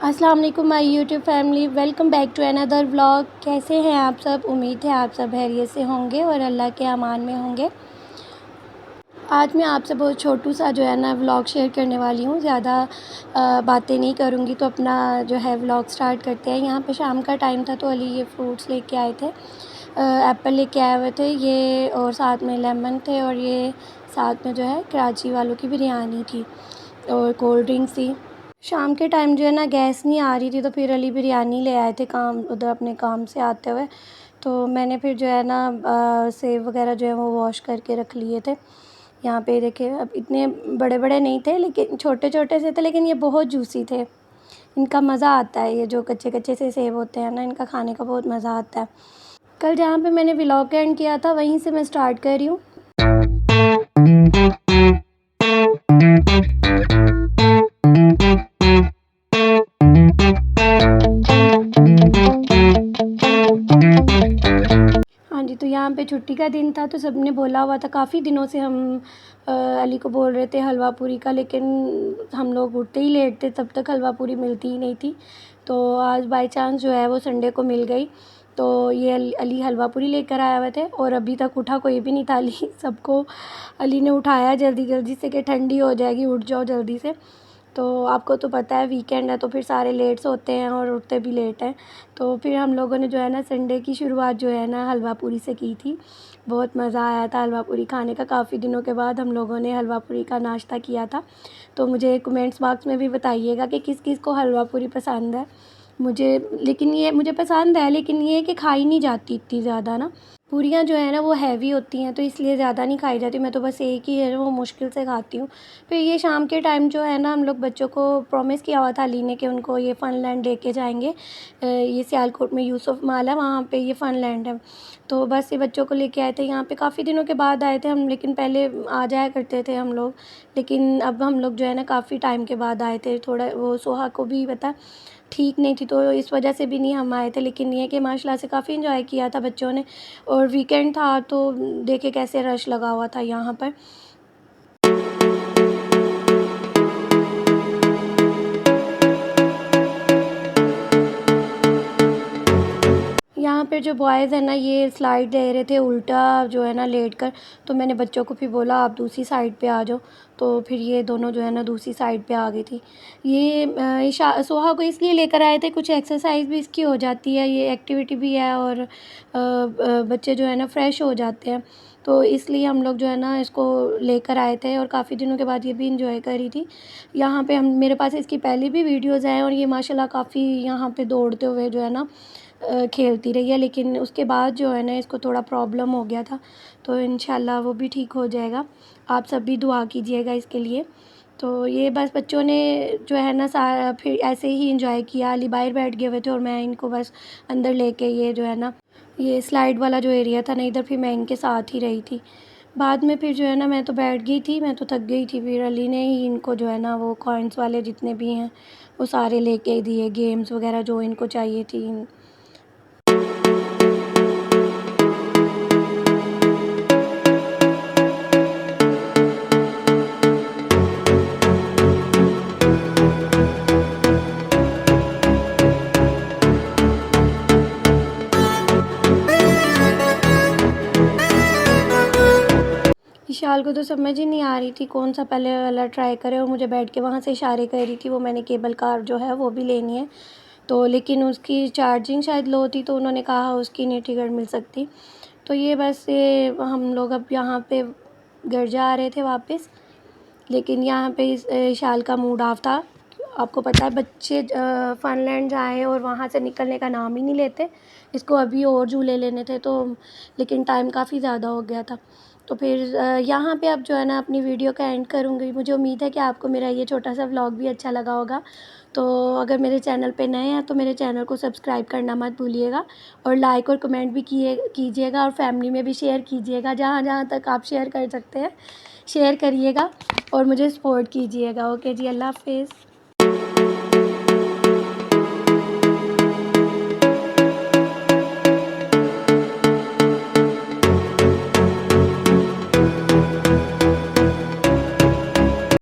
अस्सलाम वालेकुम my YouTube family, welcome back to another vlog. कैसे हैं आप सब? उम्मीद है आप सब खैरियत से होंगे और अल्लाह के अमान में होंगे। आज मैं आपसे बहुत छोटू सा जो है ना व्लॉग शेयर करने वाली हूँ। ज़्यादा बातें नहीं करूँगी, तो अपना जो है व्लॉग स्टार्ट करते हैं। यहाँ पे शाम का टाइम था तो अली ये फ्रूट्स लेके आए थे, एप्पल लेके आए हुए थे ये, और साथ में लेमन थे, और ये साथ में जो है कराची वालों की बिरयानी थी और कोल्ड ड्रिंक्स थी। शाम के टाइम जो है ना गैस नहीं आ रही थी, तो फिर अली बिरयानी ले आए थे काम उधर अपने काम से आते हुए। तो मैंने फिर जो है ना सेब वगैरह जो है वो वॉश करके रख लिए थे। यहाँ पे देखिए, अब इतने बड़े बड़े नहीं थे, लेकिन छोटे छोटे से थे, लेकिन ये बहुत जूसी थे। इनका मज़ा आता है, ये जो कच्चे कच्चे से सेब होते हैं ना, इनका खाने का बहुत मज़ा आता है। कल जहाँ पे मैंने व्लॉग एंड किया था वहीं से मैं स्टार्ट कर रही हूँ। हाँ जी, तो यहाँ पे छुट्टी का दिन था तो सबने बोला हुआ था, काफ़ी दिनों से हम अली को बोल रहे थे हलवा पूरी का, लेकिन हम लोग उठते ही लेट थे, तब तक हलवा पूरी मिलती ही नहीं थी। तो आज बाय चांस जो है वो संडे को मिल गई। तो ये अली हलवा पूरी लेकर आए हुए थे, और अभी तक उठा कोई भी नहीं था। अली सबको अली ने उठाया जल्दी जल्दी से कि ठंडी हो जाएगी, उठ जाओ जल्दी से। तो आपको तो पता है वीकेंड है तो फिर सारे लेट सोते हैं और उठते भी लेट हैं। तो फिर हम लोगों ने जो है ना संडे की शुरुआत जो है ना हलवा पूरी से की थी। बहुत मज़ा आया था हलवा पूरी खाने का। काफ़ी दिनों के बाद हम लोगों ने हलवा पूरी का नाश्ता किया था। तो मुझे कमेंट्स बॉक्स में भी बताइएगा कि किस किस को हलवा पूरी पसंद है। मुझे पसंद है, लेकिन ये है कि खाई नहीं जाती इतनी ज़्यादा ना। पूरियाँ जो है ना वो हैवी होती हैं, तो इसलिए ज़्यादा नहीं खाई जाती। मैं तो बस एक ही है वो मुश्किल से खाती हूँ। फिर ये शाम के टाइम जो है ना, हम लोग बच्चों को प्रॉमिस किया हुआ था अली ने कि उनको ये फ़न लैंड लेके जाएंगे। ये सियालकोट में यूसुफ माल है, वहाँ पे ये फ़न लैंड है। तो बस ये बच्चों को लेके आए थे यहाँ पे। काफ़ी दिनों के बाद आए थे हम, लेकिन पहले आ जाया करते थे हम लोग, लेकिन अब हम लोग जो है ना काफ़ी टाइम के बाद आए थे। थोड़ा वो सोहा को भी पता ठीक नहीं थी, तो इस वजह से भी नहीं हम आए थे। लेकिन ये कि माशाल्लाह से काफ़ी एंजॉय किया था बच्चों ने, और वीकेंड था तो देखे कैसे रश लगा हुआ था यहाँ पर। यहाँ पे जो बॉयज़ हैं ना ये स्लाइड दे रहे थे उल्टा जो है ना लेट कर। तो मैंने बच्चों को फिर बोला आप दूसरी साइड पे आ जाओ। तो फिर ये दोनों जो है ना दूसरी साइड पे आ गई थी। ये सोहा को इसलिए लेकर आए थे, कुछ एक्सरसाइज भी इसकी हो जाती है, ये एक्टिविटी भी है, और बच्चे जो है ना फ्रेश हो जाते हैं। तो इसलिए हम लोग जो है ना इसको लेकर आए थे, और काफ़ी दिनों के बाद ये भी इंजॉय करी थी। यहाँ पे हम मेरे पास इसकी पहले भी वीडियोज़ हैं, और ये माशाल्लाह काफ़ी यहाँ पे दौड़ते हुए जो है ना खेलती रही है। लेकिन उसके बाद जो है ना इसको थोड़ा प्रॉब्लम हो गया था, तो इंशाल्लाह वो भी ठीक हो जाएगा। आप सब भी दुआ कीजिएगा इसके लिए। तो ये बस बच्चों ने जो है ना सारा फिर ऐसे ही इंजॉय किया। अली बाहर बैठ गए हुए थे और मैं इनको बस अंदर लेके ये जो है ना ये स्लाइड वाला जो एरिया था ना इधर, फिर मैं इनके साथ ही रही थी। बाद में फिर जो है ना मैं तो बैठ गई थी, मैं तो थक गई थी। फिर अली ने ही इनको जो है ना वो कॉइन्स वाले जितने भी हैं वो सारे लेके दिए, गेम्स वगैरह जो इनको चाहिए थी। विशाल को तो समझ ही नहीं आ रही थी कौन सा पहले वाला ट्राई करे, और मुझे बैठ के वहाँ से इशारे कर रही थी। वो मैंने केबल कार जो है वो भी लेनी है, तो लेकिन उसकी चार्जिंग शायद लो थी, तो उन्होंने कहा उसकी नहीं टिकट मिल सकती। तो ये बस ये हम लोग अब यहाँ पे घर जा रहे थे वापस, लेकिन यहाँ पे इस विशाल का मूड ऑफ था। आपको पता है बच्चे फनलैंड जाएँ और वहाँ से निकलने का नाम ही नहीं लेते। इसको अभी और झूले लेने थे, तो लेकिन टाइम काफ़ी ज़्यादा हो गया था। तो फिर यहाँ पे अब जो है ना अपनी वीडियो का एंड करूँगी। मुझे उम्मीद है कि आपको मेरा ये छोटा सा व्लॉग भी अच्छा लगा होगा। तो अगर मेरे चैनल पे नए हैं तो मेरे चैनल को सब्सक्राइब करना मत भूलिएगा, और लाइक और कमेंट भी कीजिएगा, और फैमिली में भी शेयर कीजिएगा। जहाँ जहाँ तक आप शेयर कर सकते हैं शेयर करिएगा, और मुझे सपोर्ट कीजिएगा। ओके जी, अल्लाह हाफ़िज़।